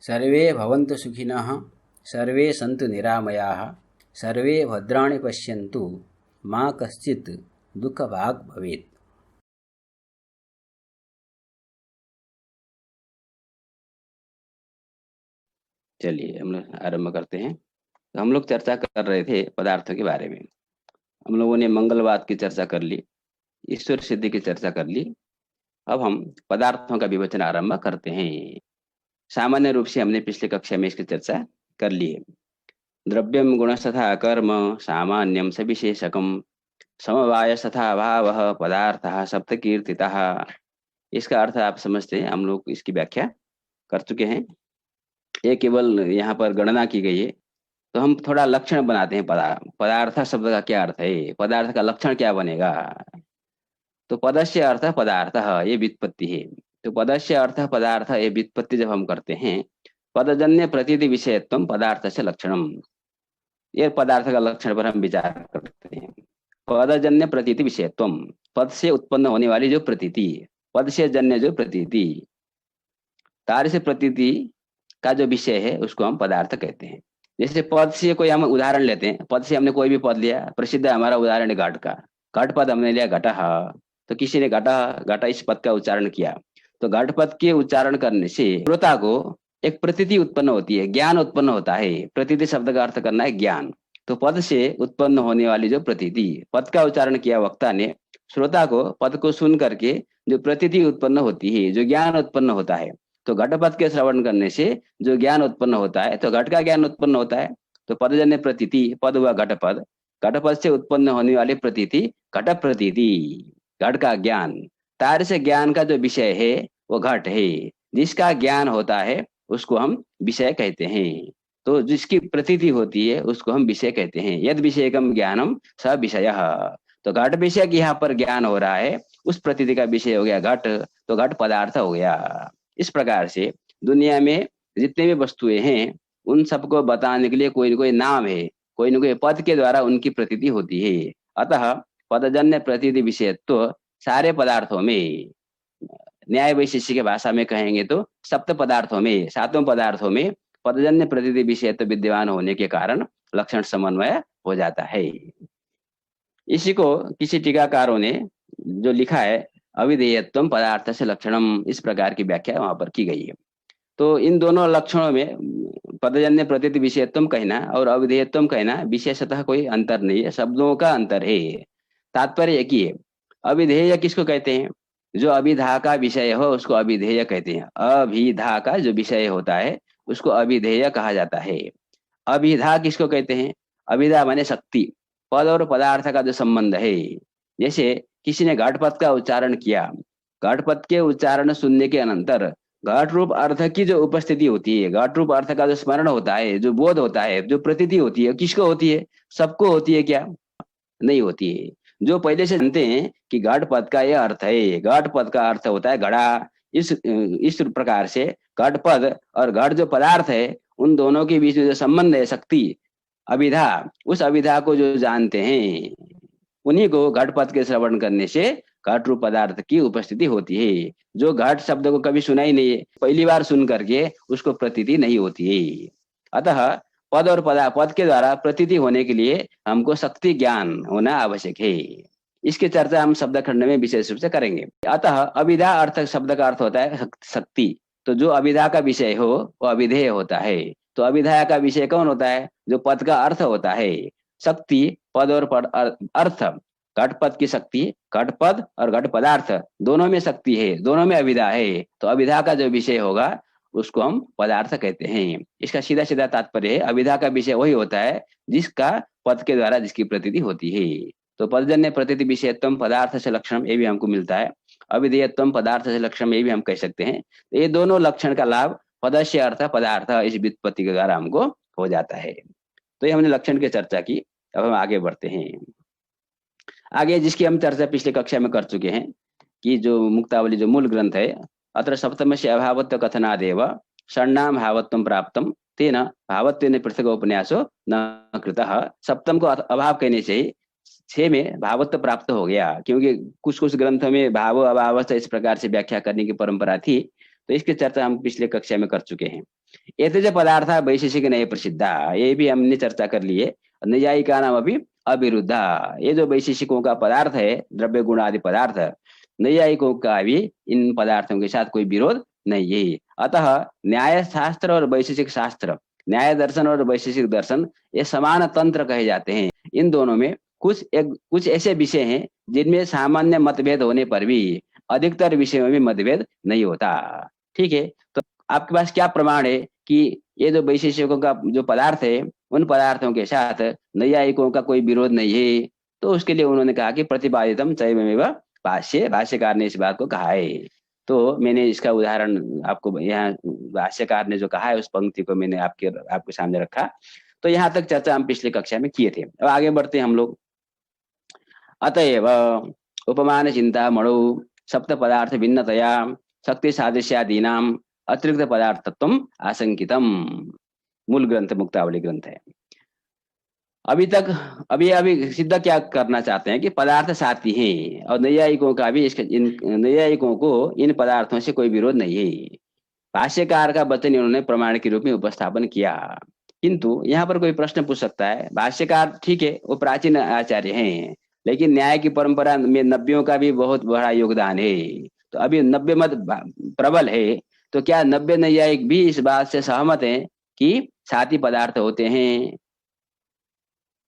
सर्वे भवन्तु सुखिनः, सर्वे सन्तु निरामयाः, सर्वे भद्राणि पश्यन्तु, मा कश्चित् दुःखभाग् भवेत्। चलिए हम लोग आरंभ करते हैं। तो हम लोग चर्चा कर रहे थे पदार्थों के बारे में। हम लोगों ने मंगलवाद की चर्चा कर ली, ईश्वर सिद्धि की चर्चा कर ली। अब हम पदार्थों का विवेचन आरंभ करते हैं। सामान्य रूप से हमने पिछले कक्षा में इसकी चर्चा कर ली है। द्रव्यम गुणस्तथा कर्म सामान्यम सविशेषकम समवाय तथा भाव पदार्थः सप्तकीर्तितः। इसका अर्थ आप समझते हैं, हम लोग इसकी व्याख्या कर चुके हैं। ये केवल यहाँ पर गणना की गई है। तो हम थोड़ा लक्षण बनाते हैं। पदार्थ शब्द का क्या अर्थ है, पदार्थ का लक्षण क्या बनेगा। तो पदस्य अर्थ पदार्थ, ये व्युत्पत्ति है। तो पदस्य अर्थ पदार्थ, ये व्युत्पत्ति जब हम करते हैं, पदजन्य प्रतीति विषयत्वम पदार्थ से लक्षणम, ये पदार्थ का लक्षण पर हम विचार करते हैं। पदजन्य प्रतीति विषयत्वम, पद से उत्पन्न होने वाली जो प्रतीति, पद से जन्य जो प्रतीति, कार्य से प्रतीति का जो विषय है उसको हम पदार्थ कहते हैं। जैसे पद से कोई हम उदाहरण लेते हैं, पद से हमने कोई भी पद लिया, प्रसिद्ध हमारा उदाहरण है घट का। घट पद हमने लिया घटः, तो किसी ने घट इस पद का उच्चारण किया, तो घट पद के उच्चारण करने से श्रोता को एक प्रतीति उत्पन्न होती है, ज्ञान उत्पन्न होता है। प्रतीति शब्द का अर्थ करना है ज्ञान। तो पद से उत्पन्न होने वाली जो प्रतीति, पद का उच्चारण किया वक्ता ने, श्रोता को पद को सुन करके जो प्रतीति उत्पन्न होती है, जो ज्ञान उत्पन्न होता है, तो घट पद के श्रवण करने से जो ज्ञान उत्पन्न होता है, तो घट का ज्ञान उत्पन्न होता है। तो पदजन्य प्रतीति, पद हुआ घट पद, घट पद से उत्पन्न होने वाली प्रतीति घट प्रतीति, घट का ज्ञान। तार से ज्ञान का जो विषय है वो घट है, जिसका ज्ञान होता है उसको हम विषय कहते हैं। तो जिसकी प्रतीति होती है उसको हम विषय कहते हैं। यद विषयकम ज्ञानम स विषयः। तो घट विषय की यहाँ पर ज्ञान हो रहा है, उस प्रतीति का विषय हो गया घट, तो घट पदार्थ हो गया। इस प्रकार से दुनिया में जितने भी वस्तुएं हैं उन सबको बताने के लिए कोई न कोई नाम है, कोई न कोई पद के द्वारा उनकी प्रतीति होती है। अतः पदजन्य प्रतीति विषयत्व सारे पदार्थों में, न्याय वैशेषिक की भाषा में कहेंगे तो सप्त पदार्थों में, सातों पदार्थों में पदजन्य प्रतीति विषयत्व विद्यमान होने के कारण लक्षण समन्वय हो जाता है। इसी को किसी टीकाकारों ने जो लिखा है, अविधेयत्वम पदार्थ से लक्षणम, इस प्रकार की व्याख्या वहां पर की गई है। तो इन दोनों लक्षणों में पदजन्य प्रतीति विषयत्वम कहना और अविधेयत्वम कहना विशेषतः कोई अंतर नहीं है, शब्दों का अंतर है। तात्पर्य एक ही है। अविधेय किसको कहते हैं? जो अभिधा का विषय हो उसको अविधेय कहते हैं। अभिधा का जो विषय होता है उसको अविधेय कहा जाता है। अभिधा किसको कहते हैं? अभिधा माने शक्ति, पद और पदार्थ का जो संबंध है। जैसे किसी ने घट पद का उच्चारण किया, घट पद के उच्चारण सुनने के अनंतर घट रूप अर्थ की जो उपस्थिति होती है, घट रूप अर्थ का जो स्मरण होता है, जो बोध होता है, जो प्रतीति होती है, किसको होती है? सबको होती है क्या? नहीं होती है। जो पहले से जानते हैं कि घट पद का यह अर्थ है, घट पद का अर्थ होता है घड़ा, इस प्रकार से घट पद और घट जो पदार्थ है उन दोनों के बीच में जो संबंध है, शक्ति, अभिधा, उस अभिधा को जो जानते हैं उन्हीं को घट पद के श्रवण करने से घट रूप पदार्थ की उपस्थिति होती है। जो घट शब्द को कभी सुना ही नहीं है, पहली बार सुन करके उसको प्रतीति नहीं होती है। अतः पद और पद के द्वारा प्रतीति होने के लिए हमको शक्ति ज्ञान होना आवश्यक है। इसकी चर्चा हम शब्द खंड में विशेष रूप से करेंगे। अतः अभिधा अर्थ शब्द का अर्थ होता है शक्ति। तो जो अभिधा का विषय हो वो अभिधेय होता है। तो अभिधा का विषय कौन होता है? जो पद का अर्थ होता है। शक्ति, पद और अर्थ, घट पद की शक्ति, घट पद और घट पदार्थ दोनों में शक्ति है, दोनों में अभिधा है। तो अभिधा का जो विषय होगा उसको हम पदार्थ कहते हैं। इसका सीधा सीधा तात्पर्य है, अभिधा का विषय वही होता है जिसका पद के द्वारा जिसकी प्रतीति होती है। तो पदजन्य प्रतीति विषयत्वम पदार्थ से लक्षण, ये भी हमको मिलता है। अविधेयत्वम पदार्थ से लक्षण, ये भी हम कह सकते हैं। ये दोनों लक्षण का लाभ पदस्य अर्थ पदार्थ इस व्युत्पत्ति के द्वारा हमको हो जाता है। तो ये हमने लक्षण की चर्चा की। अब हम आगे बढ़ते हैं। आगे जिसकी हम चर्चा पिछले कक्षा में कर चुके हैं कि जो मुक्तावली जो मूल ग्रंथ है, अत्र सप्तम से अभावत्व कथनादेव षण्णाम भावत्वं प्राप्तम तेन भावत्वेन पृथक उपन्यासो न कृतः। सप्तम को अभाव कहने से 6 में भावत्व प्राप्त हो गया, क्योंकि कुछ कुछ ग्रंथों में भाव अभाव इस प्रकार से व्याख्या करने की परंपरा थी। तो इसकी चर्चा हम पिछले कक्षा में कर चुके हैं। एते पदार्थ वैशेषिक नए प्रसिद्धा, ये भी हमने चर्चा कर ली है। नैयायिका नाम अभी अविरुद्धा, ये जो वैशेषिकों का पदार्थ है द्रव्य गुण आदि पदार्थ, नैयायिकों का भी इन पदार्थों के साथ कोई विरोध नहीं है। अतः न्याय शास्त्र और वैशेषिक शास्त्र, न्याय दर्शन और वैशेषिक दर्शन, ये समान तंत्र कहे जाते हैं। इन दोनों में कुछ ऐसे विषय हैं जिनमें सामान्य मतभेद होने पर भी अधिकतर विषयों में मतभेद नहीं होता। ठीक है, तो आपके पास क्या प्रमाण है कि ये जो वैशेषिकों का जो पदार्थ है उन पदार्थों के साथ नैयायिकों का कोई विरोध नहीं है? तो उसके लिए उन्होंने कहा कि प्रतिपादितम चैवमेव भाष्य, भाष्यकार ने इस बात को कहा है। तो मैंने इसका उदाहरण आपको यहाँ भाष्यकार ने जो कहा है उस पंक्ति को मैंने आपके सामने रखा। तो यहाँ तक चर्चा हम पिछले कक्षा में किए थे। अब आगे बढ़ते हैं हम लोग। अतएव उपमान चिंता मणो सप्त पदार्थ भिन्नतया शक्ति सादृश्यादीनाम अतिरिक्त पदार्थत्वम आशंकितम, मूल ग्रंथ मुक्तावली ग्रंथ है। अभी सिद्ध क्या करना चाहते हैं कि पदार्थ साथी हैं, और नैयायिकों का भी नैयायिकों को इन पदार्थों से कोई विरोध नहीं है। भाष्यकार का वचन इन्होंने प्रमाण के रूप में उपस्थापन किया। किंतु यहाँ पर कोई प्रश्न पूछ सकता है, भाष्यकार ठीक है वो प्राचीन आचार्य हैं, लेकिन न्याय की परंपरा में नब्बियों का भी बहुत बड़ा योगदान है। तो अभी नब्बे मत प्रबल है, तो क्या नब्बे नैयायिक भी इस बात से सहमत हैं कि साथी पदार्थ होते हैं?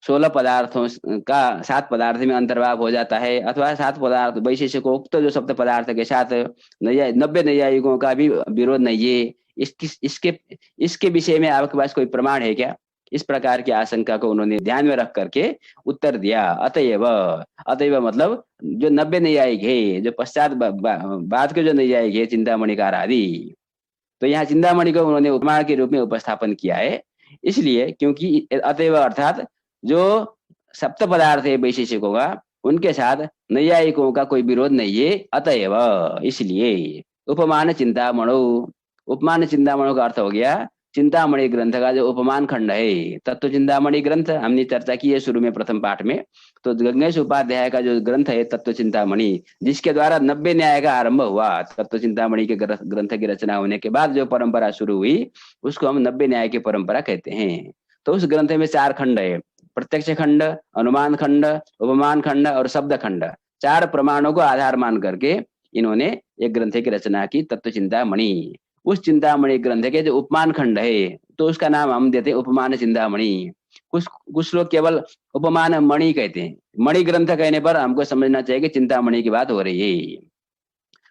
16 पदार्थों का 7 पदार्थ में अंतर्भाव हो जाता है, अथवा 7 पदार्थ वैशेषिकोक्त जो सप्त पदार्थ के साथ 90 नैयायिकों का भी विरोध नहीं है। इसके विषय में आपके पास कोई प्रमाण है क्या? इस प्रकार की आशंका को उन्होंने ध्यान में रख करके उत्तर दिया। अतएव मतलब जो 90 नैयायिक है, जो पश्चात बाद के जो नैयायिक है चिंतामणिकार आदि, तो यहाँ चिंतामणि को उन्होंने उपमान के रूप में उपस्थापन किया है। इसलिए क्योंकि अतएव अर्थात जो सप्त पदार्थ है वैशेषिकों का, उनके साथ नैयायिकों का कोई विरोध नहीं है। अतएव इसलिए उपमान चिंतामणो, उपमान चिंतामणो का अर्थ हो गया चिंतामणि ग्रंथ का जो उपमान खंड है। तत्व चिंतामणि ग्रंथ हमने चर्चा की है शुरू में प्रथम पाठ में। तो गंगेश उपाध्याय का जो ग्रंथ है तत्व चिंतामणि, जिसके द्वारा 90 न्याय का आरंभ हुआ, तत्व चिंतामणि के ग्रंथ की रचना होने के बाद जो परंपरा शुरू हुई उसको हम 90 न्याय की परंपरा कहते हैं। तो उस ग्रंथ में 4 खंड है, प्रत्यक्ष खंड, अनुमान खंड, उपमान खंड और शब्द खंड। 4 प्रमाणों को आधार मान करके इन्होंने एक ग्रंथ की रचना की, तत्व चिंतामणि। उस चिंतामणि ग्रंथ के जो उपमान खंड है तो उसका नाम हम देते हैं उपमान चिंतामणि। कुछ लोग केवल उपमान मणि कहते हैं। मणि ग्रंथ कहने पर हमको समझना चाहिए कि चिंतामणि की बात हो रही है।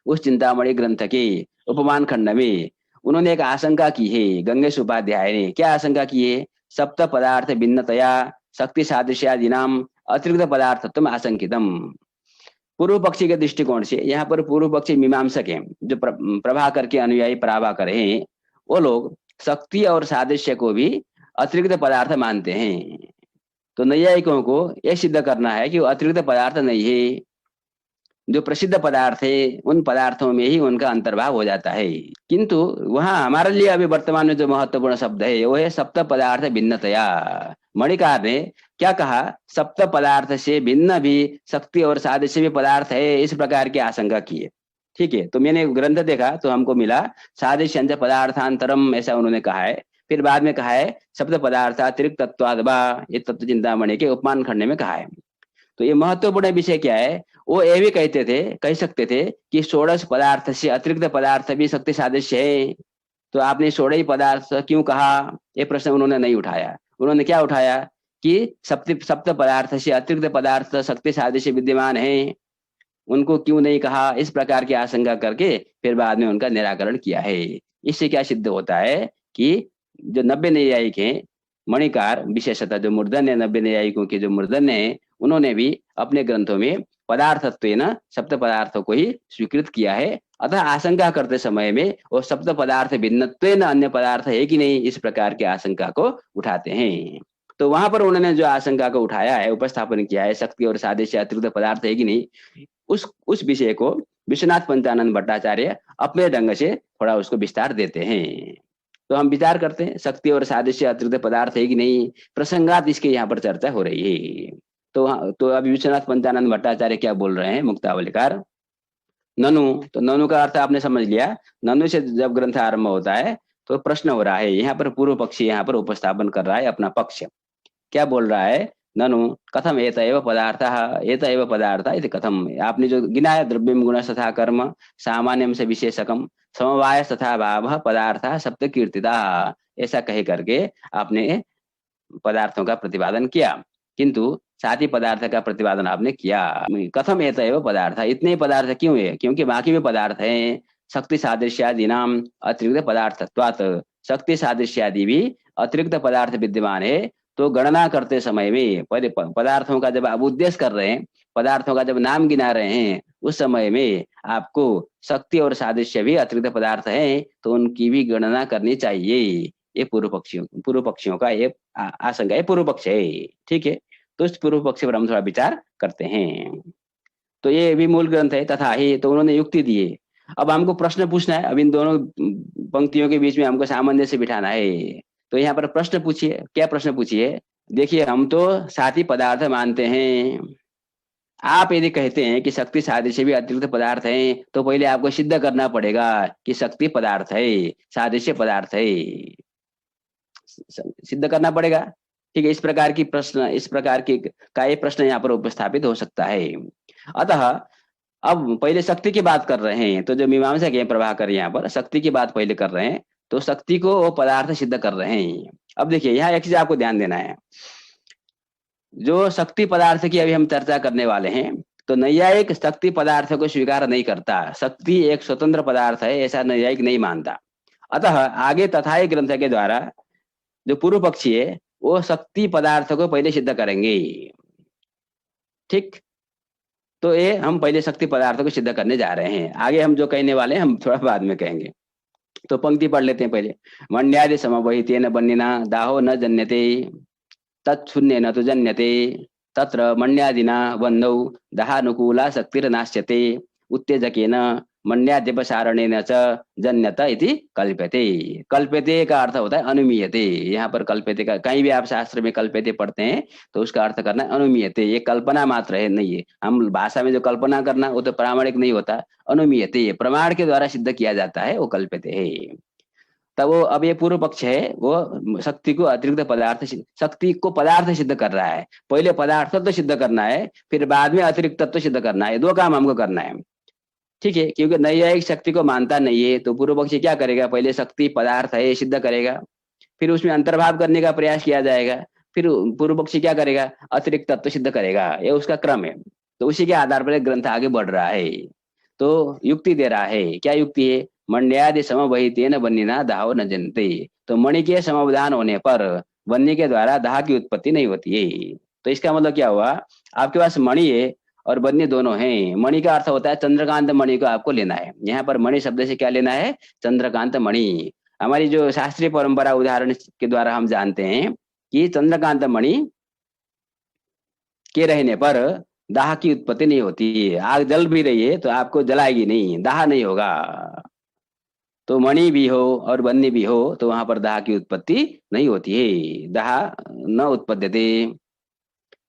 उस चिंतामणि ग्रंथ के उपमान खंड में उन्होंने एक आशंका की है, गंगेश उपाध्याय ने क्या आशंका की है? सप्त पदार्थ भिन्नतया शक्ति सादृश्यादीनाम अतिरिक्त पदार्थत्वम आशंकितम। पूर्व पक्षी के दृष्टिकोण से, यहाँ पर पूर्व पक्षी मीमांसक हैं, जो प्रभाकर के अनुयायी प्रभाकर हैं, वो लोग शक्ति और सादृश्य को भी अतिरिक्त पदार्थ मानते हैं। तो नैयायिकों को यह सिद्ध करना है कि वो अतिरिक्त पदार्थ नहीं है, जो प्रसिद्ध पदार्थ है उन पदार्थों में ही उनका अंतर्भाव हो जाता है। किंतु वहाँ हमारे लिए अभी वर्तमान में जो महत्वपूर्ण शब्द है वो है सप्त पदार्थ भिन्नतया। मणिकार ने क्या कहा? सप्त पदार्थ से भिन्न भी शक्ति और सादृश्य भी पदार्थ है, इस प्रकार की आशंका की है। ठीक है, तो मैंने ग्रंथ देखा तो हमको मिला सादृश्य पदार्थांतरम, ऐसा उन्होंने कहा है। फिर बाद में कहा है सप्त पदार्थ अतिरिक्त तत्वादवा, ये तत्व चिंतामणि के उपमान खंड में कहा है। तो ये महत्वपूर्ण विषय क्या है? वो ये भी कह सकते थे कि 16 पदार्थ से अतिरिक्त पदार्थ भी शक्ति सादृश्य है। तो आपने 16 पदार्थ क्यों कहा? ये प्रश्न उन्होंने नहीं उठाया। उन्होंने क्या उठाया कि सप्त पदार्थ से अतिरिक्त पदार्थ शक्ति सादृश्य विद्यमान है, उनको क्यों नहीं कहा? इस प्रकार की आशंका करके फिर बाद में उनका निराकरण किया है। इससे क्या सिद्ध होता है कि जो 90 नैयायिक हैं, मणिकार विशेषतः जो मूर्धन्य 90 नैयायिकों के जो मूर्धन्य है, उन्होंने भी अपने ग्रंथों में पदार्थत्वेन सप्त पदार्थों को ही स्वीकृत किया है। अतः आशंका करते समय में वो सप्त पदार्थ भिन्नत्वेन अन्य पदार्थ है कि नहीं, इस प्रकार की आशंका को उठाते हैं। तो वहां पर उन्होंने जो आशंका को उठाया है, उपस्थापन किया है, शक्ति और सादृश्य अतिरिक्त पदार्थ है कि नहीं, उस विषय को विश्वनाथ पंचानंद भट्टाचार्य अपने ढंग से थोड़ा उसको विस्तार देते हैं। तो हम विचार करते हैं शक्ति और सादृश्य अतिरिक्त पदार्थ है कि नहीं, प्रसंगात इसके यहाँ पर चर्चा हो रही है। तो अभी विश्वनाथ पंचानंद भट्टाचार्य क्या बोल रहे हैं मुक्तावलीकार? ननु, तो ननु का अर्थ आपने समझ लिया। ननु से जब ग्रंथ आरंभ होता है तो प्रश्न हो रहा है, यहाँ पर पूर्व पक्षी यहाँ पर उपस्थापन कर रहा है अपना पक्ष। क्या बोल रहा है? ननु कथम एत एव पदार्थः, एत एव पदार्थ इति कथम, आपने जो गिनाया द्रव्यम गुण तथा कर्म सामान्यम से विशेषकम समवाय तथा भाव पदार्थ सप्त कीर्तिता, ऐसा कहे करके आपने पदार्थों का प्रतिपादन किया, किंतु साथ ही पदार्थ का प्रतिपादन आपने किया। कथम एत एव पदार्थ, इतने ही पदार्थ क्यों है? क्योंकि बाकी भी पदार्थ हैं। शक्ति सादृश्यादि नाम अतिरिक्त पदार्थत्वात्, शक्ति सादृश्यादि भी अतिरिक्त पदार्थ विद्यमान है। तो गणना करते समय में पदार्थों का जब आप उद्देश्य कर रहे हैं, पदार्थों का जब नाम गिना रहे हैं, उस समय में आपको शक्ति और सादृश्य भी अतिरिक्त पदार्थ हैं, तो उनकी भी गणना करनी चाहिए। ये पूर्व पक्षियों का ये आशंका है, पूर्व पक्ष है। ठीक है, तो इस पूर्व पक्ष पर हम थोड़ा विचार करते हैं। तो ये भी मूल ग्रंथ है तथा ही, तो उन्होंने युक्ति दिए। अब हमको प्रश्न पूछना है, अब इन दोनों पंक्तियों के बीच में हमको सामंजस्य बिठाना है। तो यहाँ पर प्रश्न पूछिए। क्या प्रश्न पूछिए? देखिए, हम तो साथी पदार्थ मानते हैं। आप यदि कहते हैं कि शक्ति सादृश्य भी अतिरिक्त पदार्थ है, तो पहले आपको सिद्ध करना पड़ेगा कि शक्ति पदार्थ है, सादृश्य पदार्थ है, सिद्ध करना पड़ेगा। ठीक है, इस प्रकार की का ये प्रश्न यहाँ पर उपस्थापित हो सकता है। अतः अब पहले शक्ति की बात कर रहे हैं, तो जो मीमांसा के प्रभाकर यहाँ पर शक्ति की बात पहले कर रहे हैं, तो शक्ति को वो पदार्थ सिद्ध कर रहे हैं। अब देखिए, यहाँ एक चीज आपको ध्यान देना है, जो शक्ति पदार्थ की अभी हम चर्चा करने वाले हैं, तो नैयायिक शक्ति पदार्थ को स्वीकार नहीं करता। शक्ति एक स्वतंत्र पदार्थ है, ऐसा नैयायिक नहीं मानता। अतः आगे तथाई ग्रंथ के द्वारा जो पूर्व पक्षी है वो शक्ति पदार्थ को पहले सिद्ध करेंगे। ठीक, तो ये हम पहले शक्ति पदार्थ को सिद्ध करने जा रहे हैं। आगे हम जो कहने वाले हैं हम थोड़ा बाद में कहेंगे। तो पंक्ति पढ़ लेते हैं पहले। मण्यादि समवहितेन बन्निना दाहो न जन्यते तत्शून्य न तो जन्यते तत्र मण्यादिना बन्धौ दाहानुकूला शक्तिर्नाश्यते उत्तेजकेन मण्याद्यपसारणेन च जन्यत इति कल्प्यते। कल्प्यते का अर्थ होता है अनुमीयते। यहाँ पर कल्प्यते का कहीं भी आप शास्त्र में कल्प्यते पढ़ते हैं तो उसका अर्थ करना है अनुमीयते। ये कल्पना मात्र है, नहीं है। हम भाषा में जो कल्पना करना वो तो प्रामाणिक नहीं होता। अनुमीयते प्रमाण के द्वारा सिद्ध किया जाता है, वो कल्प्यते है। तब वो अब ये पूर्व पक्ष है, वो शक्ति को अतिरिक्त पदार्थ, शक्ति को पदार्थ सिद्ध कर रहा है। पहले पदार्थ तत्व सिद्ध करना है, फिर बाद में अतिरिक्त तत्व सिद्ध करना है। दो काम हमको करना है। ठीक है, क्योंकि नैयायिक शक्ति को मानता नहीं है, तो पूर्व पक्षी क्या करेगा? पहले शक्ति पदार्थ है ये सिद्ध करेगा, फिर उसमें अंतर्भाव करने का प्रयास किया जाएगा, फिर पूर्व पक्षी क्या करेगा? अतिरिक्त तत्व सिद्ध करेगा। ये उसका क्रम है। तो उसी के आधार पर ग्रंथ आगे बढ़ रहा है। तो युक्ति दे रहा है। क्या युक्ति है? मण्यादि समवहितेन बन्निना दाहो न जनते। तो मणि के समावधान होने पर बन्नी के द्वारा दाह की उत्पत्ति नहीं होती है। तो इसका मतलब क्या हुआ? आपके पास मणि है और बन्नी दोनों हैं। मणि का अर्थ होता है चंद्रकांत मणि को आपको लेना है। यहाँ पर मणि शब्द से क्या लेना है? चंद्रकांत मणि। हमारी जो शास्त्रीय परंपरा उदाहरण के द्वारा हम जानते हैं कि चंद्रकांत मणि के रहने पर दाह की उत्पत्ति नहीं होती। आग जल भी रही है तो आपको जलाएगी नहीं, दाह नहीं होगा। तो मणि भी हो और बन्नी भी हो तो वहां पर दाह की उत्पत्ति नहीं होती है, दाह न उत्पद्यते।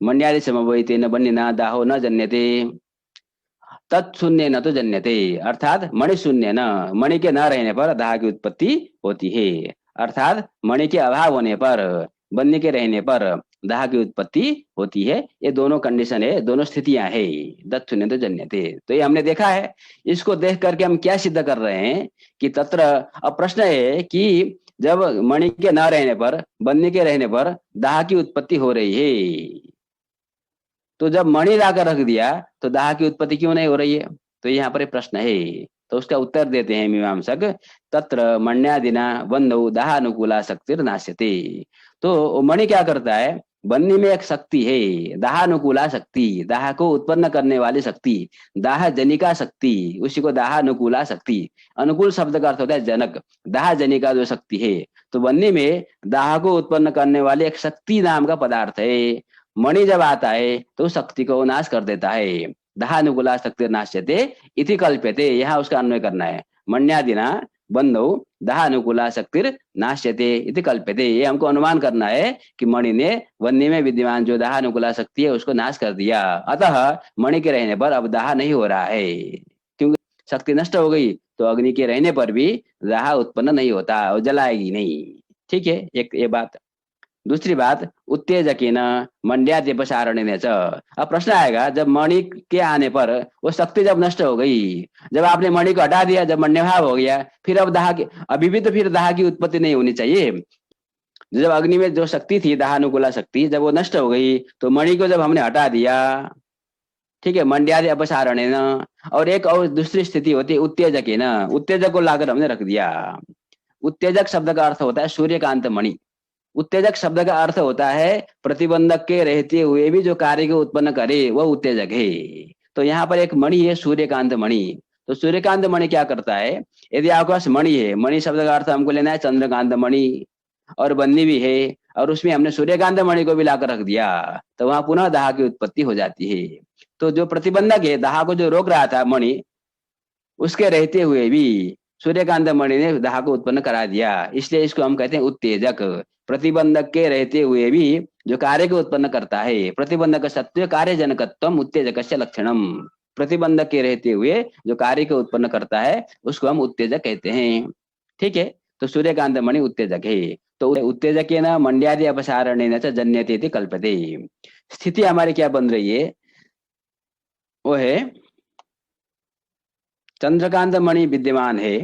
मण्यादि समवहितेन बन्निना दाहो न जन्यते तत्शून्य न तो जन्यते, अर्थात मणि शून्य न, मणि के न रहने पर दाह की उत्पत्ति होती है। अर्थात मणि के अभाव होने पर, बन्नी के रहने पर दाह की उत्पत्ति होती है। ये दोनों कंडीशन है, दोनों स्थितियां है। तत्शून्य तो जन्यते, तो ये हमने देखा है। इसको देख करके हम क्या सिद्ध कर रहे हैं कि तत्र, अब प्रश्न है कि जब मणि के न रहने पर, बन्नी के रहने पर दाह की उत्पत्ति हो रही है, तो जब मणि लाकर रख दिया तो दाह की उत्पत्ति क्यों नहीं हो रही है? तो यहाँ पर प्रश्न है। तो उसका उत्तर देते हैं मीमांसक, तत्र मण्यादिना बन्धौ दाहानुकूला शक्तिर्नाश्यते। तो मणि क्या करता है? बन्नी में एक शक्ति है, दाहानुकूला शक्ति, दाह को उत्पन्न करने वाली शक्ति, दाह जनिका शक्ति, उसी को दाहानुकूला शक्ति। अनुकूल शब्द का अर्थ होता है जनक, दाह जनिका जो शक्ति है। तो बन्नी में दाह को उत्पन्न करने वाली एक शक्ति नाम का पदार्थ है। मणि जब आता है तो शक्ति को नाश कर देता है। दाहानुकूला शक्ति नाश्यते इति कल्प्यते, यहाँ उसका अन्वय करना है। मण्यादिना बन्धौ दाहानुकूला शक्तिर नाश्यते इति कल्प्यते। ये हमको अनुमान करना है कि मणि ने बन्नी में विद्यमान जो दाहानुकूला शक्ति है उसको नाश कर दिया। अतः मणि के रहने पर अब दाह नहीं हो रहा है, क्योंकि शक्ति नष्ट हो गई तो अग्नि के रहने पर भी दाह उत्पन्न नहीं होता और जलाएगी नहीं। ठीक है, एक ये बात। दूसरी बात, उत्तेजकेन मंड्याद्यपसारणेन च। अब प्रश्न आएगा, जब मणि के आने पर वो शक्ति जब नष्ट हो गई, जब आपने मणि को हटा दिया, जब मण्यभाव हो गया, फिर अब दाह की अभी भी तो फिर दाह की उत्पत्ति नहीं होनी चाहिए। जब अग्नि में जो शक्ति थी दाहानुकूला शक्ति, जब वो नष्ट हो गई तो मणि को जब हमने हटा दिया, ठीक है, मंड्यादि अपसारणेन। और एक और दूसरी स्थिति होती है उत्तेजकेन, उत्तेजक को लाकर हमने रख दिया। उत्तेजक शब्द का अर्थ होता है सूर्यकांत मणि। उत्तेजक शब्द का अर्थ होता है प्रतिबंधक के रहते हुए भी जो कार्य को उत्पन्न करे वह उत्तेजक है। तो यहाँ पर एक मणि है सूर्यकांत मणि। तो सूर्यकांत मणि क्या करता है, यदि आपके पास मणि है, मणि शब्द का अर्थ हमको लेना है चंद्रकांत मणि, और बन्नी भी है, और उसमें हमने सूर्यकांत मणि को भी लाकर रख दिया, तो वहां पुनः दाह की उत्पत्ति हो जाती है। तो जो प्रतिबंधक है, दाह को जो रोक रहा था मणि, उसके रहते हुए भी सूर्यकांत मणि ने दाह को उत्पन्न करा दिया, इसलिए इसको हम कहते हैं उत्तेजक। प्रतिबंधक के रहते हुए भी जो कार्य को उत्पन्न करता है, प्रतिबंधक सत्व कार्य जनकत्वम उत्तेजक लक्षणम। प्रतिबंधक के रहते हुए जो कार्य को उत्पन्न करता है उसको हम उत्तेजक कहते हैं। ठीक है, तो सूर्यकांत मणि उत्तेजक है। तो उत्तेजकेन मंड्यादि अपसारणेन च जन्यते इति कल्पते। स्थिति हमारी क्या बन रही है, वो है चंद्रकांत मणि विद्यमान है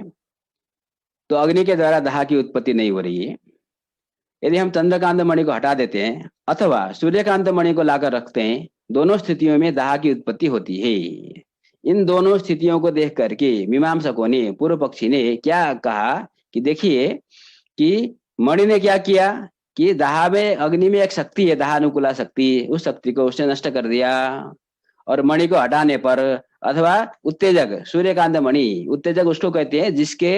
तो अग्नि के द्वारा दाह की उत्पत्ति नहीं हो रही है। यदि हम चंद्रकांत मणि को हटा देते हैं अथवा सूर्यकांत मणि को लाकर रखते हैं, दोनों स्थितियों में दाह की उत्पत्ति होती है। इन दोनों स्थितियों को देख करके मीमांसकों ने, पूर्व पक्षी ने क्या कहा कि देखिए कि मणि ने क्या किया कि दाह में, अग्नि में एक शक्ति है दाहानुकूला शक्ति, उस शक्ति को उसने नष्ट कर दिया। और मणि को हटाने पर, अथवा उत्तेजक सूर्यकांत मणि, उत्तेजक उसको कहते हैं जिसके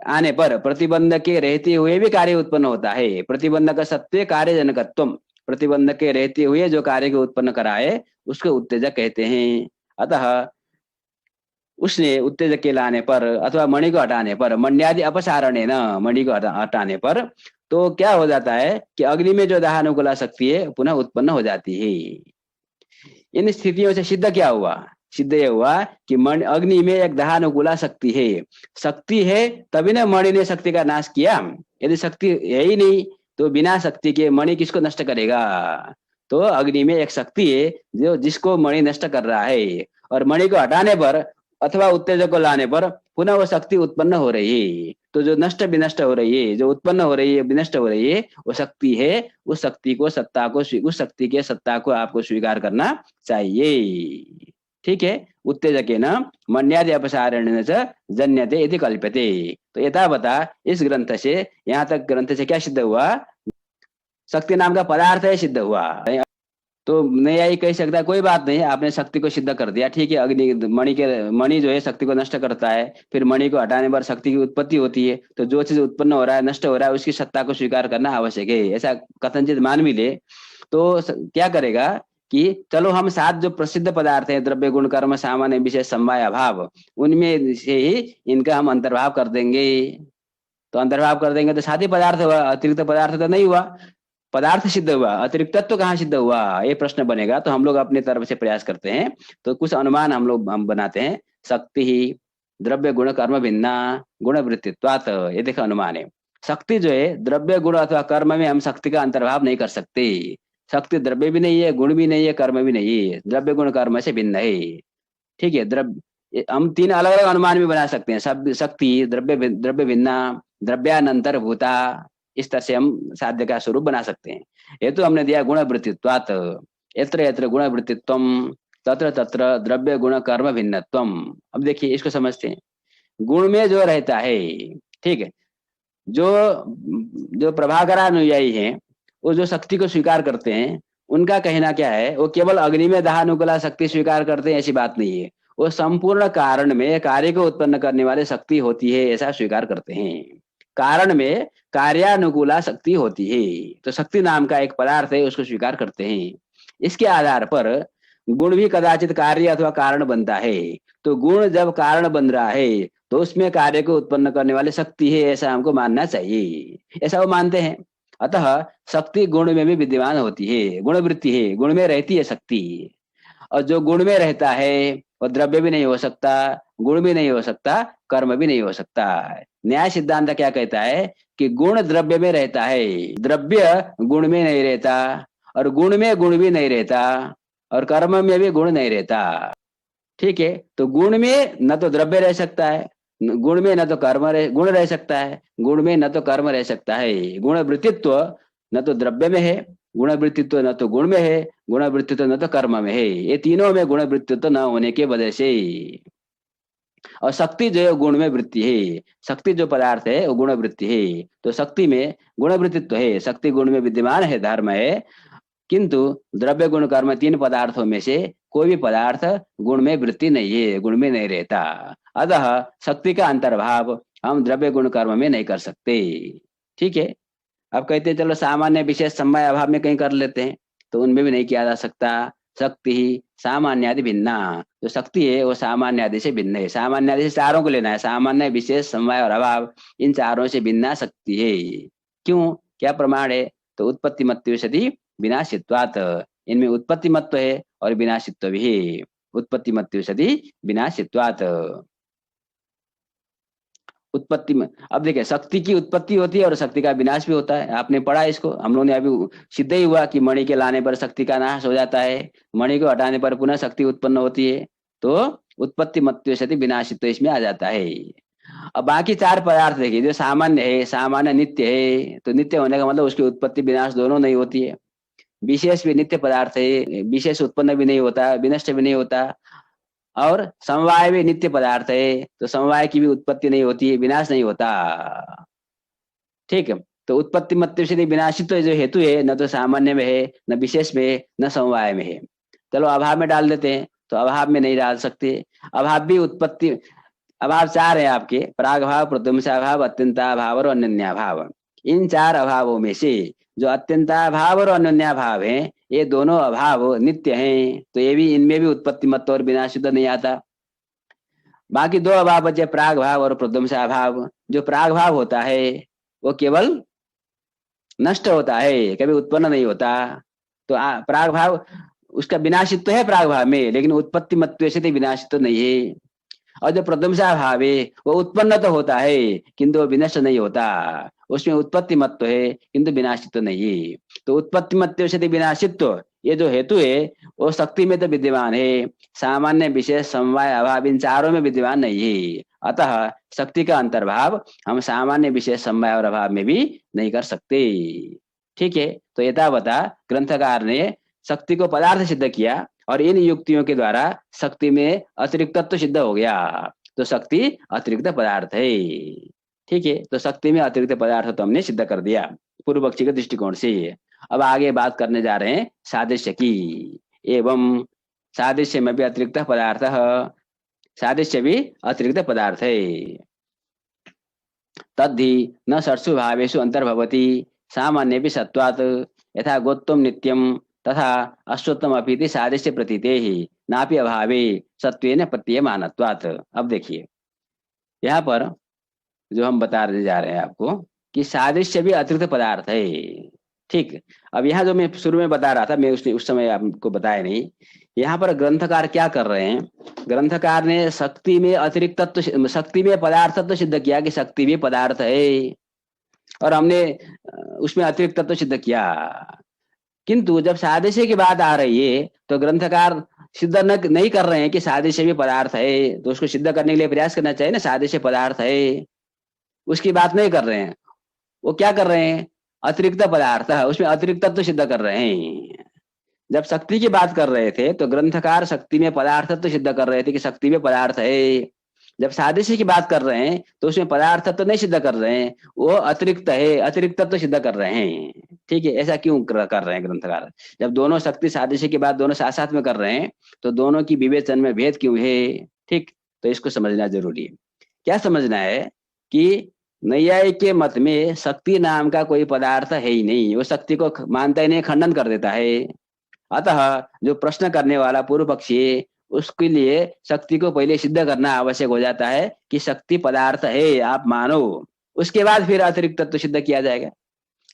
आने पर प्रतिबंधक के रहते हुए भी कार्य उत्पन्न होता है। प्रतिबंधक सत्व कार्य जनकत्वम, प्रतिबंधक के रहते हुए जो कार्य को उत्पन्न कराए उसको उत्तेजक कहते हैं। अतः उसने उत्तेजक के लाने पर अथवा मणि को हटाने पर, मंड्यादि अपसारणेन, मणि को हटाने पर तो क्या हो जाता है कि अग्नि में जो दाहानुकूला शक्ति है पुनः उत्पन्न हो जाती है। इन स्थितियों से सिद्ध क्या हुआ, सिद्ध यह हुआ कि अग्नि में एक दाहानुकूला शक्ति है तभी ना मणि ने शक्ति का नाश किया। यदि शक्ति है ही नहीं तो बिना शक्ति के मणि किसको नष्ट करेगा। तो अग्नि में एक शक्ति है जो जिसको मणि नष्ट कर रहा है, और मणि को हटाने पर अथवा उत्तेजक को लाने पर पुनः वो शक्ति उत्पन्न हो रही है। तो जो नष्ट विनष्ट हो रही है, जो उत्पन्न हो रही है विनष्ट हो रही है, वो शक्ति है। उस शक्ति को, सत्ता को, उस शक्ति के सत्ता को आपको स्वीकार करना चाहिए। ठीक है, उत्तेजकेन मन्यादि अपसारणेन च जन्यते इति कल्प्यते। तो यथावता इस ग्रंथ से, यहाँ तक ग्रंथ से क्या सिद्ध हुआ, शक्ति नाम का पदार्थ है सिद्ध हुआ। तो न्यायी कह सकता है कोई बात नहीं, आपने शक्ति को सिद्ध कर दिया, ठीक है, अग्नि मणि जो है शक्ति को नष्ट करता है, फिर मणि को हटाने पर शक्ति की उत्पत्ति होती है। तो जो चीज उत्पन्न हो रहा है, नष्ट हो रहा है, उसकी सत्ता को स्वीकार करना आवश्यक है। ऐसा कथनचित मान भी ले तो क्या करेगा कि चलो हम 7 जो प्रसिद्ध पदार्थ है, द्रव्य गुण कर्म सामान्य विशेष समवाय अभाव, उनमें से ही इनका हम अंतर्भाव कर देंगे। तो अंतर्भाव कर देंगे तो 7 ही पदार्थ हुआ, अतिरिक्त पदार्थ तो नहीं हुआ। पदार्थ सिद्ध हुआ, अतिरिक्त तत्व कहाँ सिद्ध हुआ, ये प्रश्न बनेगा। तो हम लोग अपनी तरफ से प्रयास करते हैं। तो कुछ अनुमान हम बनाते हैं। शक्ति ही द्रव्य गुण कर्म भिन्ना गुण वृत्तित्वात्, ये देखो अनुमान है। शक्ति जो है द्रव्य गुण अथवा कर्म में हम शक्ति का अंतर्भाव नहीं कर सकते। शक्ति द्रव्य भी नहीं है, गुण भी नहीं है, कर्म भी नहीं है, द्रव्य गुण कर्म से भिन्न है। ठीक है, हम 3 अलग अलग अनुमान भी बना सकते हैं। शक्ति द्रव्य भिन्ना द्रव्यानंतर भूता, इस तरह से हम साध्य का स्वरूप बना सकते हैं। ये तो हमने दिया गुण वृत्तित्वात्, यत्र यत्र गुण वृत्तित्वम तत्र तत्र द्रव्य गुण कर्म भिन्नत्वम। अब देखिए इसको समझते हैं। गुण में जो रहता है, ठीक है, जो प्रभाकरानुयायी हैं, वो जो शक्ति को स्वीकार करते हैं, उनका कहना क्या है, वो केवल अग्नि में दाहानुकूला शक्ति स्वीकार करते हैं ऐसी बात नहीं है। वो संपूर्ण कारण में कार्य को उत्पन्न करने वाली शक्ति होती है ऐसा स्वीकार करते हैं। कारण में कार्यानुकूला शक्ति होती है, तो शक्ति नाम का एक पदार्थ है, उसको स्वीकार करते हैं। इसके आधार पर गुण भी कदाचित कार्य अथवा कारण बनता है। तो गुण जब कारण बन रहा है तो उसमें कार्य को उत्पन्न करने वाली शक्ति है, ऐसा हमको मानना चाहिए, ऐसा वो मानते हैं। अतः शक्ति गुण में भी विद्यमान होती है, गुण वृत्ति है, गुण में रहती है शक्ति। और जो गुण में रहता है वो द्रव्य भी नहीं हो सकता, गुण भी नहीं हो सकता, कर्म भी नहीं हो सकता। न्याय सिद्धांत क्या कहता है कि गुण द्रव्य में रहता है, द्रव्य गुण में नहीं रहता, और गुण में गुण भी नहीं रहता, और कर्म में भी गुण नहीं रहता। ठीक है, तो गुण में न तो द्रव्य रह सकता है, गुण में न तो गुण रह सकता है, गुण में न तो कर्म रह सकता है। गुण वृत्तित्व न तो द्रव्य में है, गुण वृत्तित्व न तो गुण में है, गुण वृत्तित्व न तो कर्म में है। ये तीनों में गुण वृत्तित्व न होने के वजह से, और शक्ति जो है गुण में वृत्ति है, शक्ति जो पदार्थ है वो गुण वृत्ति है, तो शक्ति में गुण वृत्तित्व है, शक्ति गुण में विद्यमान है, धर्म है। किंतु द्रव्य गुण कर्म तीन पदार्थों में से कोई भी पदार्थ गुण में वृत्ति नहीं है, गुण में नहीं रहता। अतः शक्ति का अंतर्भाव हम द्रव्य गुण कर्म में नहीं कर सकते। ठीक है, अब कहते हैं चलो सामान्य विशेष समय अभाव में कहीं कर लेते हैं, तो उनमें भी नहीं किया जा सकता। शक्ति ही सामान्यादि भिन्ना, जो शक्ति है वो सामान्य आदि से भिन्न है। सामान्य आदि से चारों को लेना है, सामान्य विशेष समय और अभाव, इन चारों से भिन्ना शक्ति है। क्यों, क्या प्रमाण है? तो उत्पत्ति मत्व सति विनाशित्वात्, इनमें उत्पत्ति मत्व है और विनाशित्व भी है। उत्पत्ति मत्व सति विनाशित्वात्, उत्पत्ति में अब देखिए शक्ति की उत्पत्ति होती है और शक्ति का विनाश भी होता है। आपने पढ़ा इसको, हम लोगों ने अभी सिद्ध ही हुआ कि मणि के लाने पर शक्ति का नाश हो जाता है, मणि को हटाने पर पुनः शक्ति उत्पन्न होती है। तो उत्पत्ति मत्व सति विनाशित्व इसमें आ जाता है। अब बाकी चार पदार्थ देखिए, जो सामान्य है, सामान्य नित्य है, तो नित्य होने का मतलब उसकी उत्पत्ति विनाश दोनों नहीं होती है। विशेष भी नित्य पदार्थ है, विशेष उत्पन्न भी नहीं होता, विनष्ट भी नहीं होता। और समवाय भी नित्य पदार्थ है, तो समवाय की भी उत्पत्ति नहीं होती है, विनाश नहीं होता। ठीक है, तो उत्पत्ति मत्व से विनाशित्व जो हेतु है न तो सामान्य में है, न विशेष में, न समवाय में है। चलो अभाव में डाल देते हैं, तो अभाव में नहीं डाल सकते। अभाव भी उत्पत्ति, अभाव चार है आपके, प्रागभाव, प्रध्वंसाभाव, अत्यंताभाव और अनन्याभाव। इन चार अभावों में से जो अत्यंताभाव और अनन्याभाव है, ये दोनों अभाव नित्य हैं, तो ये भी, इनमें भी उत्पत्ति मत्व और विनाशित्व नहीं आता। बाकी दो अभाव बचे, प्राग भाव और प्रध्वंसाभाव। जो प्राग भाव होता है वो केवल नष्ट होता है, कभी उत्पन्न नहीं होता। तो प्राग भाव, उसका विनाशित्व है प्राग भाव में, लेकिन उत्पत्ति मत्व से विनाशित्व नहीं है। और जो प्रध्वंसा भाव है वो उत्पन्न तो होता है किंतु वो विनष्ट नहीं होता, उसमें उत्पत्ति मत्व है किंतु विनाशित्व नहीं है। तो उत्पत्ति मत्व से विनाशित्व ये जो हेतु है वो शक्ति में तो विद्यमान है, सामान्य विशेष समवाय अभाव इन चारों में विद्यमान नहीं है। अतः शक्ति का अंतर्भाव हम सामान्य विशेष समवाय और अभाव में भी नहीं कर सकते। ठीक है, तो यथावता ग्रंथकार ने शक्ति को पदार्थ सिद्ध किया और इन युक्तियों के द्वारा शक्ति में अतिरिक्त तत्व सिद्ध हो गया, तो शक्ति अतिरिक्त पदार्थ है। ठीक है, तो शक्ति में अतिरिक्त पदार्थ तो हमने सिद्ध कर दिया पूर्व पक्षी के दृष्टिकोण से। अब आगे बात करने जा रहे हैं सादृश्य की। एवं सादृश्य में भी अतिरिक्त पदार्थ, सादृश्य भी अतिरिक्त पदार्थ है। तद्धि न षट्सु भावेषु अंतर्भवति सामान्य भी सत्वात् यथा गोत्वम नित्यम तथा अश्वत्थम अपीति सादृश्य प्रतीते ही नापि अभावे सत्वेन प्रतीयमानत्वात्। अब देखिए यहाँ पर जो हम बताने जा रहे हैं आपको कि सादृश्य भी अतिरिक्त पदार्थ है। ठीक, अब यहाँ जो मैं शुरू में बता रहा था, मैं उस समय आपको बताया नहीं। यहाँ पर ग्रंथकार क्या कर रहे हैं, ग्रंथकार ने शक्ति में अतिरिक्त तत्व, शक्ति में पदार्थ तत्व सिद्ध किया कि शक्ति भी पदार्थ है, और हमने उसमें अतिरिक्त तत्व सिद्ध किया। किंतु जब सादृश्य की बात आ रही है तो ग्रंथकार सिद्ध नहीं कर रहे हैं कि सादृश्य भी पदार्थ है, तो उसको सिद्ध करने के लिए प्रयास करना चाहिए ना, सादृश्य पदार्थ है, उसकी बात नहीं कर रहे हैं। वो क्या कर रहे हैं, अतिरिक्त पदार्थ है, उसमें अतिरिक्त तत्व सिद्ध कर रहे हैं। जब शक्ति की बात कर रहे थे तो ग्रंथकार शक्ति में पदार्थ तत्व सिद्ध कर रहे थे कि शक्ति में पदार्थ है। जब सादृश्य की बात कर रहे हैं तो उसमें पदार्थ तत्व नहीं सिद्ध कर रहे हैं, वो अतिरिक्त है, अतिरिक्त तत्व सिद्ध कर रहे हैं। ठीक है, ऐसा क्यों कर रहे हैं ग्रंथकार? जब दोनों शक्ति सादृश्य की बात दोनों साथ साथ में कर रहे हैं तो दोनों की विवेचन में भेद क्यों है? ठीक, तो इसको समझना जरूरी है। क्या समझना है कि नैयायिक के मत में शक्ति नाम का कोई पदार्थ है ही नहीं, वो शक्ति को मानता ही नहीं, खंडन कर देता है। अतः जो प्रश्न करने वाला पूर्व पक्षी है उसके लिए शक्ति को पहले सिद्ध करना आवश्यक हो जाता है कि शक्ति पदार्थ है, आप मानो, उसके बाद फिर अतिरिक्त तत्व सिद्ध किया जाएगा।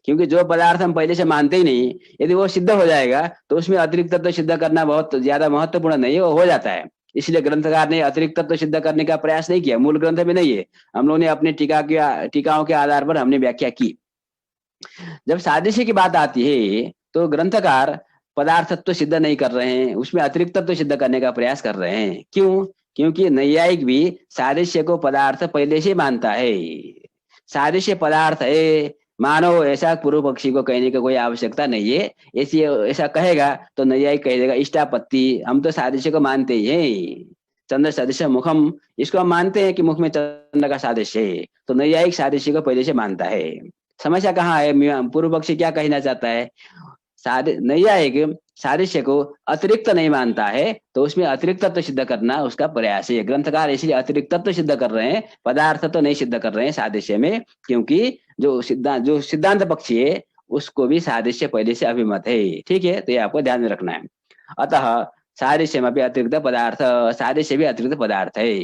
क्योंकि जो पदार्थ हम पहले से मानते ही नहीं, यदि वो सिद्ध हो जाएगा तो उसमें अतिरिक्त तत्व सिद्ध करना बहुत ज्यादा महत्वपूर्ण नहीं है, वो हो जाता है। इसलिए ग्रंथकार ने अतिरिक्त तत्व सिद्ध करने का प्रयास नहीं किया, मूल ग्रंथ में नहीं है। हम लोगों ने अपनी टीकाओं के आधार पर हमने व्याख्या की। जब सादृश्य की बात आती है तो ग्रंथकार पदार्थत्व सिद्ध नहीं कर रहे हैं, उसमें अतिरिक्त तत्व सिद्ध करने का प्रयास कर रहे हैं। क्यों? क्योंकि नैयायिक भी सादृश्य को पदार्थ पहले से मानता है। सादृश्य पदार्थ है, मानो ऐसा पूर्व पक्षी को कहने की कोई आवश्यकता नहीं है। ऐसी ऐसा कहेगा तो नैयायिक कह देगा इष्टापत्ति, हम तो सादृश्य को मानते ही हैं। चंद्र सदृश मुखम, इसको हम मानते हैं कि मुख में चंद्र का सादृश्य है, तो नैयायिक सादृश्य को पहले से मानता है। समस्या कहाँ है? पूर्व पक्षी क्या कहना चाहता है? नैयायिक सादृश्य को अतिरिक्त नहीं मानता है, तो उसमें अतिरिक्त तत्व सिद्ध करना उसका प्रयास है। ग्रंथकार इसलिए अतिरिक्त तत्व सिद्ध कर रहे हैं, पदार्थ तो नहीं सिद्ध कर रहे हैं सादृश्य में, क्योंकि जो सिद्धांत पक्षी है उसको भी सादृश्य पहले से अभिमत है। ठीक है, तो ये आपको ध्यान में रखना है। अतः सादृश्य में भी अतिरिक्त पदार्थ, सादृश्य भी अतिरिक्त पदार्थ है।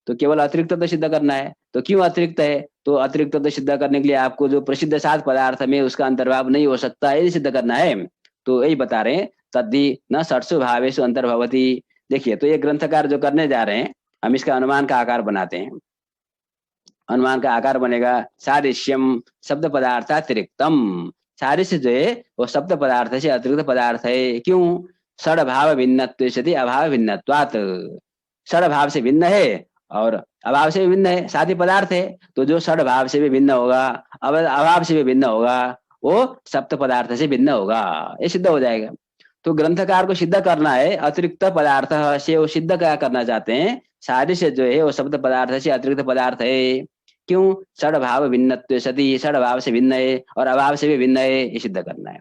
तो केवल अतिरिक्त तत्व सिद्ध करना है। तो क्यों अतिरिक्त है? तो अतिरिक्त तत्व सिद्ध करने के लिए आपको जो प्रसिद्ध सात पदार्थ में उसका अंतर्भाव नहीं हो सकता, यदि सिद्ध करना है तो यही बता रहे हैं, तद्धि न षट्सु भावेषु अंतर्भवति। देखिए, तो ये ग्रंथकार जो करने जा रहे हैं, हम इसका अनुमान का आकार बनाते हैं। अनुमान का आकार बनेगा सादृश्यम शब्द पदार्थ अतिरिक्तम। सादृश्य जो है वो शब्द पदार्थ से अतिरिक्त पदार्थ है। क्यों? षड भाव भिन्नत्व सति अभाव भिन्नत्वात्। षड भाव से भिन्न है और अभाव से भी भिन्न है, साथ ही पदार्थ है। तो जो षड भाव से भी भिन्न होगा, अभाव से भी भिन्न होगा, वो सप्त पदार्थ से भिन्न होगा, ये सिद्ध हो जाएगा। तो ग्रंथकार को सिद्ध करना है अतिरिक्त पदार्थ से, वो सिद्ध क्या करना चाहते हैं? सादृश्य जो है वो शब्द पदार्थ से अतिरिक्त पदार्थ है। क्यों? षड भाव भिन्नत्व सति, षड भाव से भिन्न है और अभाव से भी भिन्न है, ये सिद्ध करना है।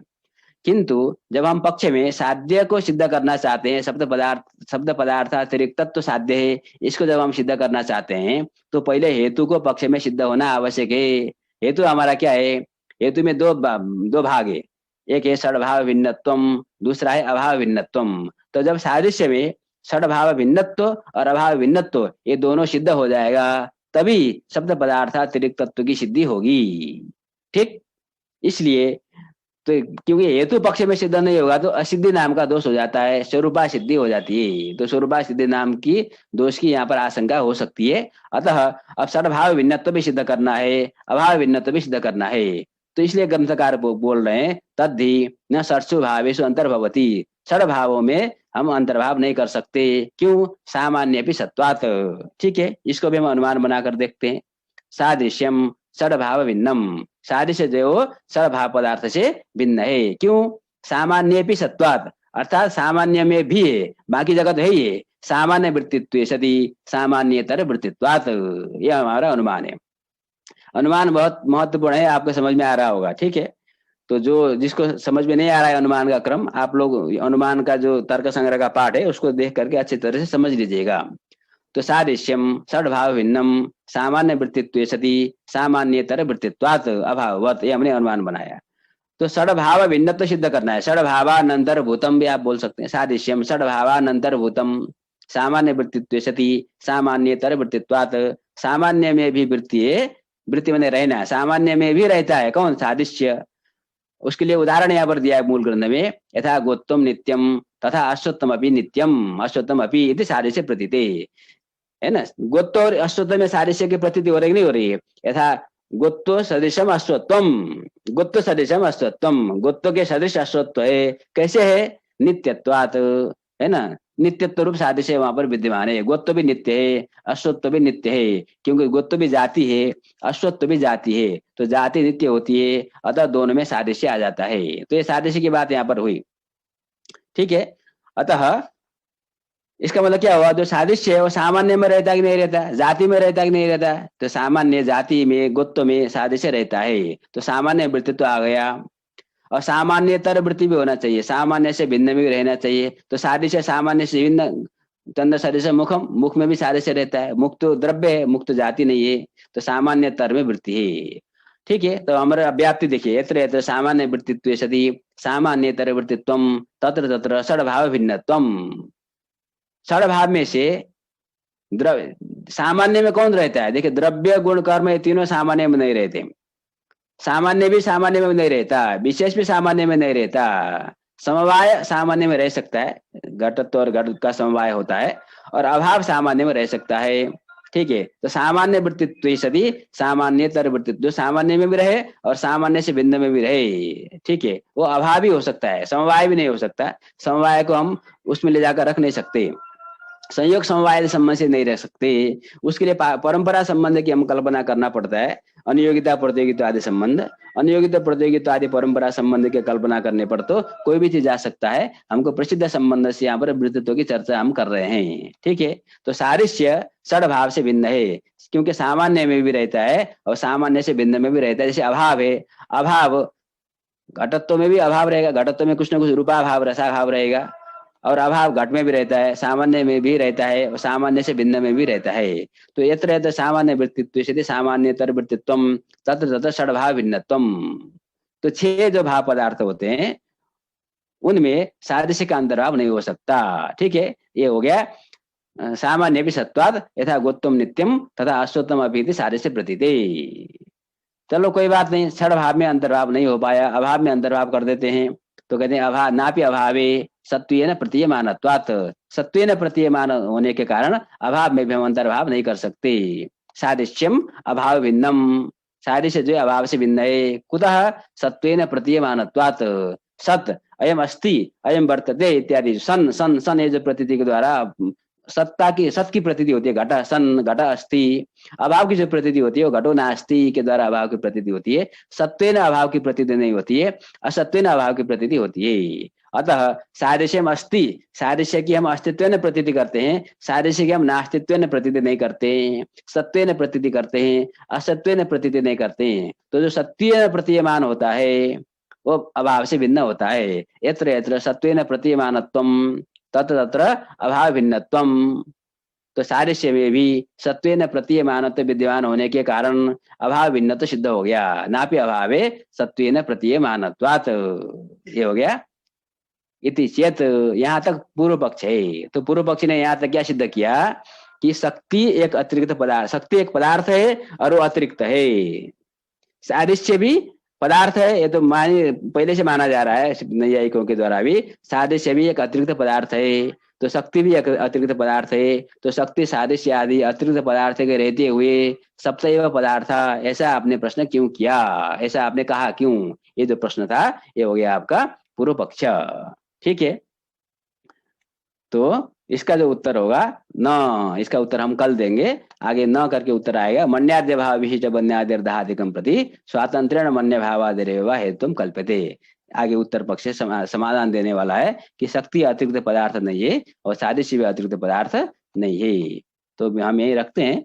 किंतु जब हम पक्ष में साध्य को सिद्ध करना चाहते हैं, शब्द पदार्थ अतिरिक्त तत्व साध्य है, इसको जब हम सिद्ध करना चाहते हैं तो पहले हेतु को पक्ष में सिद्ध होना आवश्यक है। हेतु हमारा क्या है? हेतु में दो भाग है, एक है षडभाव भिन्नत्वम, दूसरा है अभाव भिन्नत्वम। तो जब सादृश्य में षडभाव भिन्नत्व और अभाव भिन्नत्व ये दोनों सिद्ध हो जाएगा, तभी शब्द पदार्थ अतिरिक्त तत्व की सिद्धि होगी। ठीक, इसलिए तो क्योंकि हेतु पक्ष में सिद्ध नहीं होगा तो असिद्धि नाम का दोष हो जाता है, स्वरूपा सिद्धि हो जाती है। तो स्वरूपा सिद्धि नाम की दोष की यहाँ पर आशंका हो सकती है। अतः अब षडभाव भिन्नत्व भी सिद्ध करना है, अभाव भिन्नत्व भी सिद्ध करना है। तो इसलिए ग्रंथकार बोल रहे हैं तद्धि न षट्सु भावेषु अंतर्भवति। षड भावों में हम अंतर्भाव नहीं कर सकते। क्यों? सामान्य सत्वात्। ठीक है, इसको भी हम अनुमान बनाकर देखते हैं। सादृश्यम षडभाव भिन्नम, सादृश्य जो षडभाव पदार्थ से भिन्न है। क्यों? सामान्य सत्वात्, अर्थात सामान्य में भी है, बाकी जगत है ही है। सामान्य वृत्तित्व सति सामान्यतर वृत्तित्वात्, यह हमारा अनुमान है। अनुमान बहुत महत्वपूर्ण है, आपको समझ में आ रहा होगा। ठीक है, तो जो जिसको समझ में नहीं आ रहा है अनुमान का क्रम, आप लोग अनुमान का जो तर्क संग्रह का पाठ है उसको देख करके अच्छी तरह से समझ लीजिएगा। तो सादृश्यम षडभाव भिन्नम सामान्य वृत्तित्व सति सामान्यतर वृत्तित्वात् अभाववत्, ये हमने अनुमान बनाया। तो षडभाव भिन्नत्व सिद्ध करना है। षडभावानंतर भूतम भी आप बोल सकते हैं। सादृश्यम षडभावानंतर भूतम सामान्य वृत्तित्व सति सामान्यतर वृत्तित्वात्। सामान्य में भी वृत्ति है, वृत्ति में रहना, सामान्य में भी रहता है। कौन? सादृश्य। उसके लिए उदाहरण यहाँ पर दिया है मूल ग्रंथ में, यथा गोत्वम नित्यम तथा अश्वत्थम अपि नित्यम अश्वत्थम अपि इति सादृश्य प्रतीते, है ना। गोत्व और अश्वत्थ में सादृश्य की प्रतीति हो रही नहीं हो रही है। यथा गोत्व सदृशम अश्वत्वम, गोत्व सदृशम अश्वत्वम, गोत्व के सदृश अश्वत्व है। कैसे है? नित्यत्वात्, है ना, नित्यत्व रूप सादृश्य वहां पर विद्यमान है। गोत्व भी नित्य है, अश्वत्व भी नित्य है, क्योंकि गोत्व भी जाति है, अश्वत्व भी जाति है, तो जाति नित्य होती है, अतः दोनों में सादृश्य आ जाता है। तो ये सादृश्य की बात यहाँ पर हुई। ठीक है, अतः इसका मतलब क्या हुआ? जो सादृश्य है वो सामान्य में रहता कि नहीं रहता, जाति में रहता कि नहीं रहता? तो सामान्य जाति में गोत्व में सादृश्य रहता है, तो सामान्य वृत्तित्व आ गया। और सामान्यतर वृत्ति भी होना चाहिए, सामान्य से भिन्न में भी रहना चाहिए। तो सादृश्य सामान्य से भिन्न, चंद्र सदृश्य मुखम, मुख में भी सादृश्य रहता है। मुख तो द्रव्य है, मुख तो जाति नहीं है, तो सामान्यतर में वृत्ति है। ठीक है, तो हमारे अव्याप्ति देखिए, यत्र यत्र सामान्य वृत्तित्व सति सामान्यतर वृत्तित्वम तत्र तत्र षडभाव भिन्नत्वम। षडभाव में से सामान्य में कौन रहता है? देखिए, द्रव्य गुण कर्म ये तीनों सामान्य में नहीं रहते। सामान्य भी सामान्य में नहीं रहता, विशेष भी सामान्य में नहीं रहता। समवाय सामान्य में रह सकता है, घटत्व और घट का समवाय होता है, और अभाव सामान्य में रह सकता है। ठीक है, तो सामान्य वृत्तित्व सदी सामान्यतर वृत्तित्व, जो सामान्य में भी रहे और सामान्य से भिन्न में भी रहे, ठीक है, वो अभाव ही हो सकता है, समवाय भी नहीं हो सकता। समवाय को हम उसमें ले जाकर रख नहीं सकते, संयोग समवाय संबंध से नहीं रह सकते। उसके लिए परंपरा संबंध की हम कल्पना करना पड़ता है। अनियोगिता प्रतियोगिता आदि संबंध, अनियोगिता प्रतियोगिता आदि परंपरा संबंध की कल्पना करने पर तो कोई भी चीज जा सकता है। हमको प्रसिद्ध संबंध से यहाँ पर वृत्तित्व की चर्चा हम कर रहे हैं। ठीक है, तो सादृश्य षड्भाव से भिन्न है, क्योंकि सामान्य में भी रहता है और सामान्य से भिन्न में भी रहता है। जैसे अभाव है, अभाव घटत्व में भी अभाव रहेगा, घटत्व में कुछ ना कुछ रूपाभाव रसाभाव रहेगा, और अभाव घट में भी रहता है, सामान्य में भी रहता है और सामान्य से भिन्न में भी रहता है। तो यत्र यत्र सामान्य वृत्तित्व से सामान्यतर वृत्तित्वम तत्र तत्र षड्भाव भिन्नत्वम। तो 6 जो भाव पदार्थ होते हैं उनमें सादृश्य का अंतर्भाव नहीं हो सकता। ठीक है, ये हो गया सामान्य भी सत्वाद यथा गोत्तम नित्यम तथा अश्वत्थम अभी सादृश्य प्रतीते। चलो कोई बात नहीं, षड भाव में अंतर्भाव नहीं हो पाया, अभाव में अंतर्भाव कर देते हैं। तो कहते हैं अभाव नापि अभावे सत्वेन प्रतीयमानत्वात्, सत्वेन प्रतीयमान होने के कारण अभाव में भी हम अंतर्भाव नहीं कर सकते। सादृश्यम अभाव भिन्नम, सादृश्य जो अभाव से भिन्न है। कुतः सत्वेन प्रतीयमानत्वात्, सत अयम अस्ति अयम वर्तते इत्यादि सन सन सन ये जो प्रतीति के द्वारा सत्ता की, सत की प्रतीति होती है, घट सन घट अस्ति। अभाव की जो प्रतीति होती है वो घटो नास्ति के द्वारा अभाव की प्रतीति होती है। सत्वेन अभाव की प्रतीति नहीं होती है, असत्वेन अभाव की प्रतीति होती है। अतः सादृश्यम अस्ति, सादृश्य की हम अस्तित्व न प्रतीति करते हैं, सादृश्य की हम नास्तित्व न प्रतीति नहीं करते हैं, सत्व न प्रतीति करते हैं, असत्व न प्रतीति नहीं करते हैं। तो जो सत्य प्रतीयमान होता है वो अभाव से भिन्न होता है। यत्र यत्र सत्वेन प्रतीयमानत्वम तत्र तत्र अभाव भिन्नत्वम। तो सादृश्य में भी सत्वेन प्रतीयमानत्व विद्यमान होने के कारण अभाव भिन्नत्व सिद्ध हो गया। नापि अभावे सत्वेन प्रतीयमानत्वात्, ये हो गया। इति चेत, यहाँ तक पूर्व पक्ष है। तो पूर्व पक्ष ने यहाँ तक क्या सिद्ध किया कि शक्ति एक अतिरिक्त पदार्थ, शक्ति एक पदार्थ है और वो अतिरिक्त है। सादृश्य भी पदार्थ है, ये तो पहले से माना जा रहा है नैयायिकों के द्वारा भी। सादृश्य भी एक अतिरिक्त पदार्थ है, तो शक्ति भी एक अतिरिक्त पदार्थ है। तो शक्ति सादृश्य आदि अतिरिक्त पदार्थ के रहते हुए सप्तैव पदार्थ, ऐसा आपने प्रश्न क्यों किया, ऐसा आपने कहा क्यों, ये जो प्रश्न था ये हो गया आपका पूर्व पक्ष। ठीक है, तो इसका जो उत्तर होगा न, इसका उत्तर हम कल देंगे। आगे न करके उत्तर आएगा मन्याद्य भाव विशिष्ट बन्यादिर्दाधिकम प्रति स्वातंत्र्यण मन्य भावादिरेव हेतुम कल्पते। आगे उत्तर पक्ष से समाधान देने वाला है कि शक्ति अतिरिक्त पदार्थ नहीं है और सादृश्य भी अतिरिक्त पदार्थ नहीं है। तो हम यही रखते हैं।